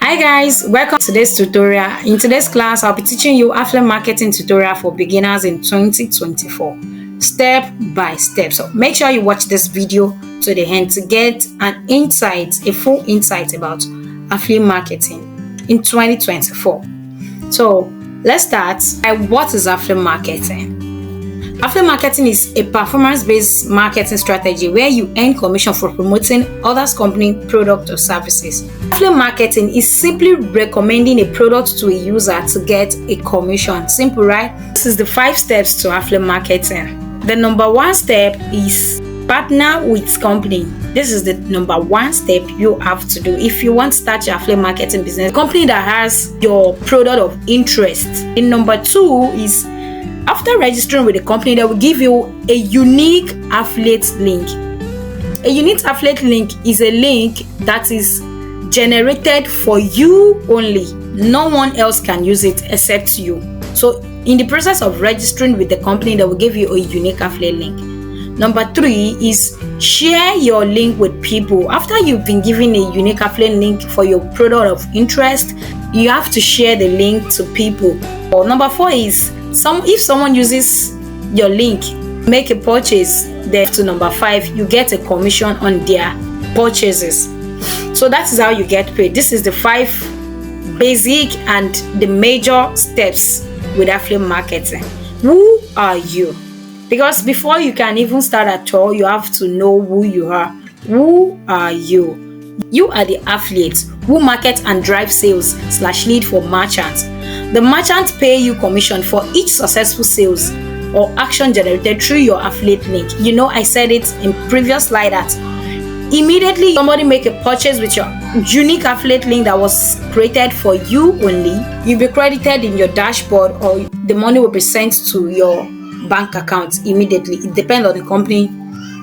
Hi guys, welcome to today's tutorial. In today's class, I'll be teaching you affiliate marketing tutorial for beginners in 2024, step by step. So make sure you watch this video to the end to get a full insight about affiliate marketing in 2024. So let's start. What is affiliate marketing? Affiliate marketing is a performance-based marketing strategy where you earn commission for promoting others' company, product, or services. Affiliate marketing is simply recommending a product to a user to get a commission. Simple, right? This is the 5 steps to affiliate marketing. The number 1 step is partner with company. This is the number 1 step you have to do if you want to start your affiliate marketing business. Company that has your product of interest. And number 2 is after registering with the company, they will give you a unique affiliate link. A unique affiliate link is a link that is generated for you only. No one else can use it except you. So in the process of registering with the company, they will give you a unique affiliate link. Number 3 is share your link with people. After you've been given a unique affiliate link for your product of interest, you have to share the link to people. Or number 4 is if someone uses your link, make a purchase, then to number 5, you get a commission on their purchases. So that is how you get paid. This is the 5 basic and the major steps with affiliate marketing. Who are you? Because before you can even start at all, you have to know who you are. Who are you? You are the affiliate who market and drive sales/lead for merchants. The merchants pay you commission for each successful sales or action generated through your affiliate link. You know, I said it in previous slide that immediately somebody make a purchase with your unique affiliate link that was created for you only, you'll be credited in your dashboard or the money will be sent to your bank account immediately. It depends on the company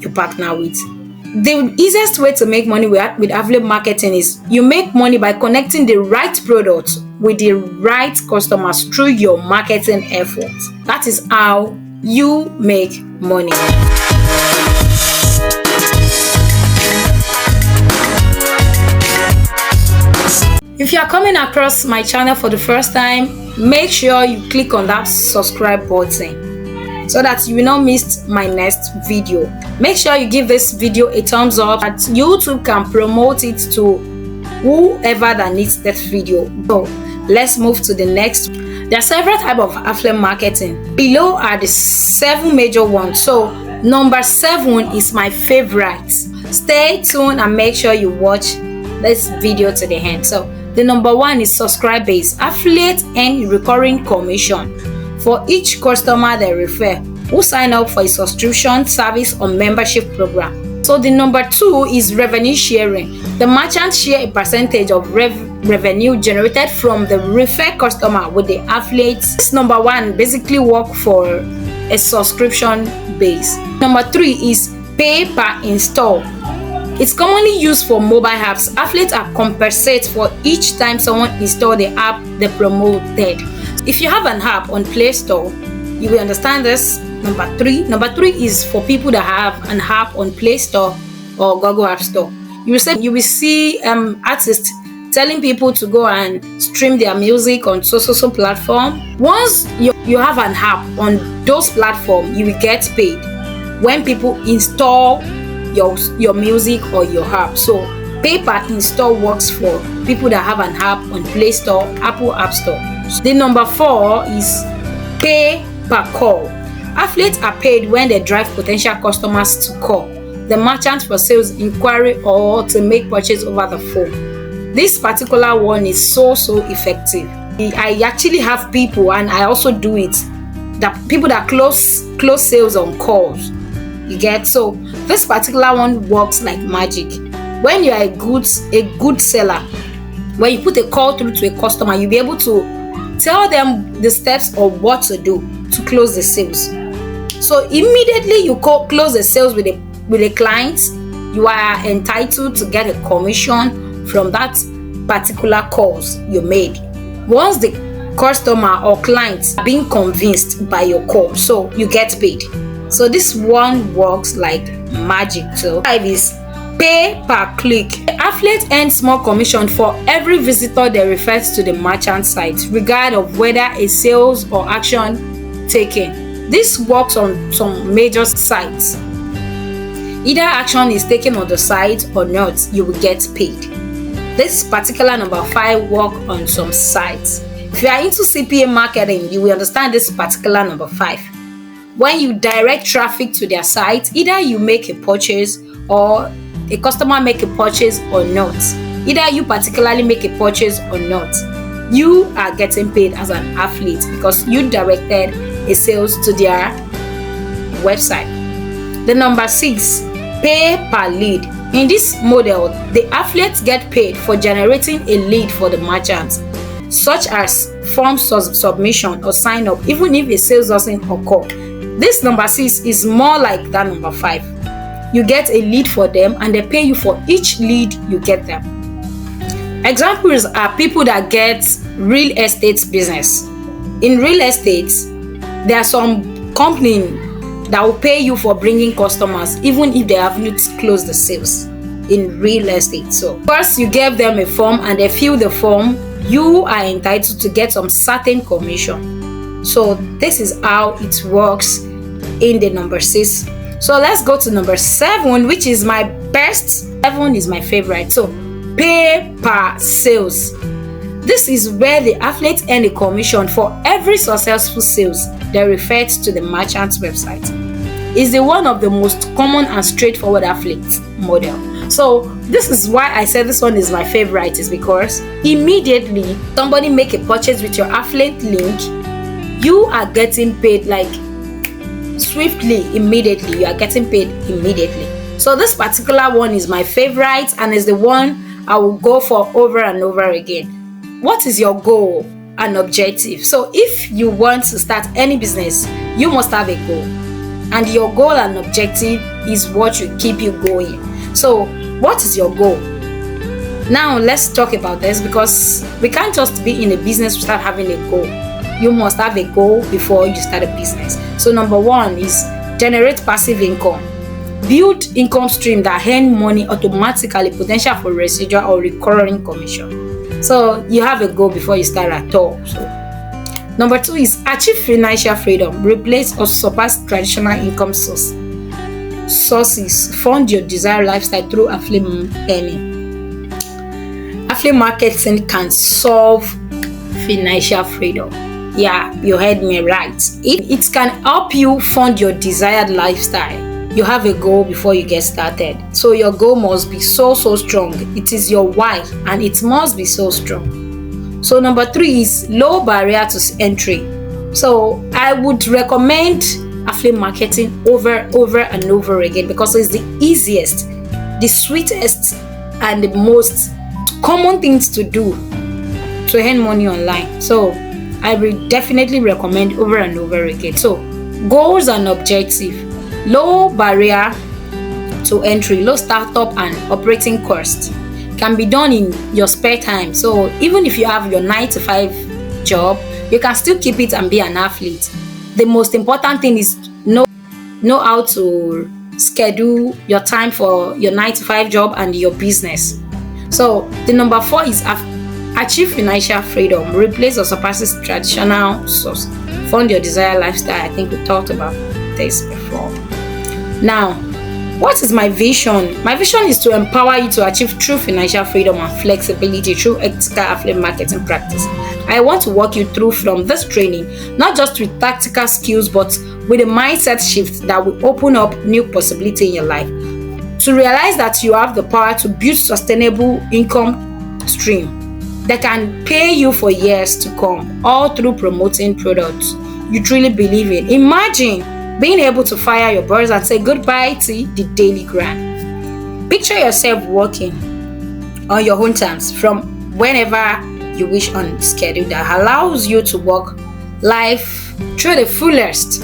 you partner with. The easiest way to make money with affiliate marketing is you make money by connecting the right product with the right customers through your marketing efforts. That is how you make money. If you are coming across my channel for the first time, make sure you click on that subscribe button so that you will not miss my next video. Make sure you give this video a thumbs up that YouTube can promote it to whoever that needs that video. So let's move to the next. There are several types of affiliate marketing. Below are the 7 major ones. So number 7 is my favorite. Stay tuned and make sure you watch this video to the end. So the number 1 is subscribe based. Affiliate and recurring commission for each customer they refer who sign up for a subscription service or membership program. So the number 2 is revenue sharing. The merchant share a percentage of revenue generated from the referred customer with the affiliates. This number 1 basically work for a subscription base. Number 3 is pay per install. It's commonly used for mobile apps. Affiliates are compensated for each time someone installs the app they promoted. If you have an app on Play Store, you will understand this. Number 3 is for people that have an app on Play Store or Google App Store. You will see artists telling people to go and stream their music on so platform. Once you have an app on those platforms, you will get paid when people install your music or your app. So pay per install works for people that have an app on Play Store, Apple App Store. The number 4 is pay per call. Affiliates are paid when they drive potential customers to call the merchant for sales inquiry or to make purchase over the phone. This particular one is so effective. I actually have people, and I also do it, that people that close sales on calls. You get? So this particular one works like magic. When you are a good seller, when you put a call through to a customer, you'll be able to tell them the steps of what to do to close the sales. So immediately you close the sales with a client, you are entitled to get a commission from that particular calls you made. Once the customer or client are being convinced by your call, so you get paid. So this one works like magic. So 5 is Pay per click. The affiliate earns small commission for every visitor they refer to the merchant site, regardless of whether a sales or action taken. This works on some major sites. Either action is taken on the site or not, you will get paid. This particular number 5 work on some sites. If you are into CPA marketing, you will understand this particular number 5. When you direct traffic to their site, either you make a purchase or a customer make a purchase or not. Either you particularly make a purchase or not, you are getting paid as an affiliate because you directed a sales to their website. The number 6, pay per lead. In this model, the affiliates get paid for generating a lead for the merchants, such as form submission or sign up, even if a sales doesn't occur. This number 6 is more like that number 5. You get a lead for them and they pay you for each lead you get them. Examples are people that get real estate business. In real estate, there are some companies that will pay you for bringing customers even if they haven't closed the sales in real estate. So first you give them a form and they fill the form, you are entitled to get some certain commission. So this is how it works in the number 6. So let's go to number 7, which is my best. 7 is my favorite. So pay per sales. This is where the affiliates earn a commission for every successful sales that refers to the merchant's website. It's the one of the most common and straightforward affiliate model. So this is why I said this one is my favorite, is because immediately somebody make a purchase with your affiliate link, you are getting paid like swiftly, immediately. You are getting paid immediately. So this particular one is my favorite and is the one I will go for over and over again. What is your goal and objective? So if you want to start any business, you must have a goal, and your goal and objective is what will keep you going. So what is your goal? Now let's talk about this, because we can't just be in a business without having a goal. You must have a goal before you start a business. So number 1 is generate passive income. Build income stream that earn money automatically, potential for residual or recurring commission. So you have a goal before you start at all. So number 2 is achieve financial freedom. Replace or surpass traditional income sources. Fund your desired lifestyle through affiliate earning. Affiliate marketing can solve financial freedom. Yeah, you heard me right. It can help you fund your desired lifestyle. You have a goal before you get started. So your goal must be so strong. It is your why and it must be so strong. So number 3 is low barrier to entry. So I would recommend affiliate marketing over and over again because it's the easiest, the sweetest, and the most common things to do to earn money online. So I will definitely recommend over and over again. So goals and objective: low barrier to entry, low startup and operating cost, can be done in your spare time. So even if you have your 9-to-5 job, you can still keep it and be an affiliate. The most important thing is know how to schedule your time for your 9-to-5 job and your business. So the number 4 is achieve financial freedom. Replace or surpasses traditional source. Fund your desired lifestyle. I think we talked about this before. Now, what is my vision? My vision is to empower you to achieve true financial freedom and flexibility through ethical affiliate marketing practice. I want to walk you through from this training, not just with tactical skills, but with a mindset shift that will open up new possibility in your life. To realize that you have the power to build sustainable income stream that can pay you for years to come, all through promoting products you truly believe in. Imagine being able to fire your boss and say goodbye to the daily grind. Picture yourself working on your own terms from whenever you wish on schedule that allows you to work life through the fullest.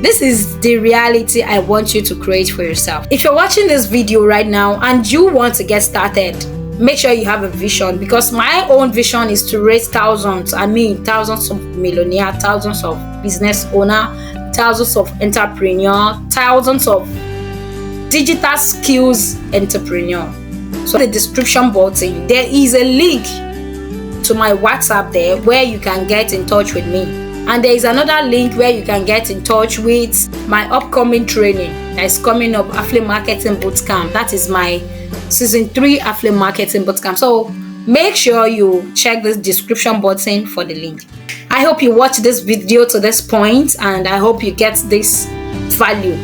This is the reality I want you to create for yourself. If you're watching this video right now and you want to get started, make sure you have a vision, because my own vision is to raise thousands of millionaires, thousands of business owners, thousands of entrepreneurs, thousands of Digital Skills Entrepreneur. So in the description button, there is a link to my WhatsApp there where you can get in touch with me. And there is another link where you can get in touch with my upcoming training that is coming up, Affiliate Marketing Bootcamp. That is my season 3 Affiliate Marketing Bootcamp. So make sure you check this description button for the link. I hope you watch this video to this point, and I hope you get this value.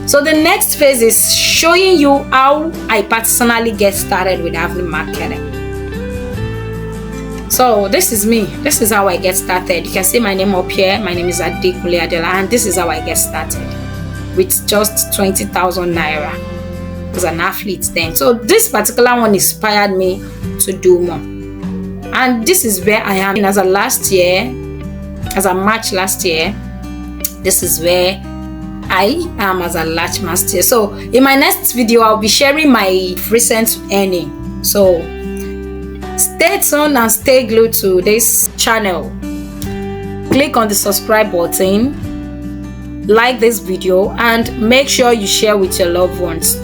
So the next phase is showing you how I personally get started with affiliate marketing. So this is me. This is how I get started. You can see my name up here. My name is Adekunle Adeola, and this is how I get started with just 20,000 naira as an athlete then. So this particular one inspired me to do more. And this is where I am as a March last year. This is where I am as a March last year. So in my next video, I'll be sharing my recent earning. So stay tuned and stay glued to this channel. Click on the subscribe button, like this video, and make sure you share with your loved ones.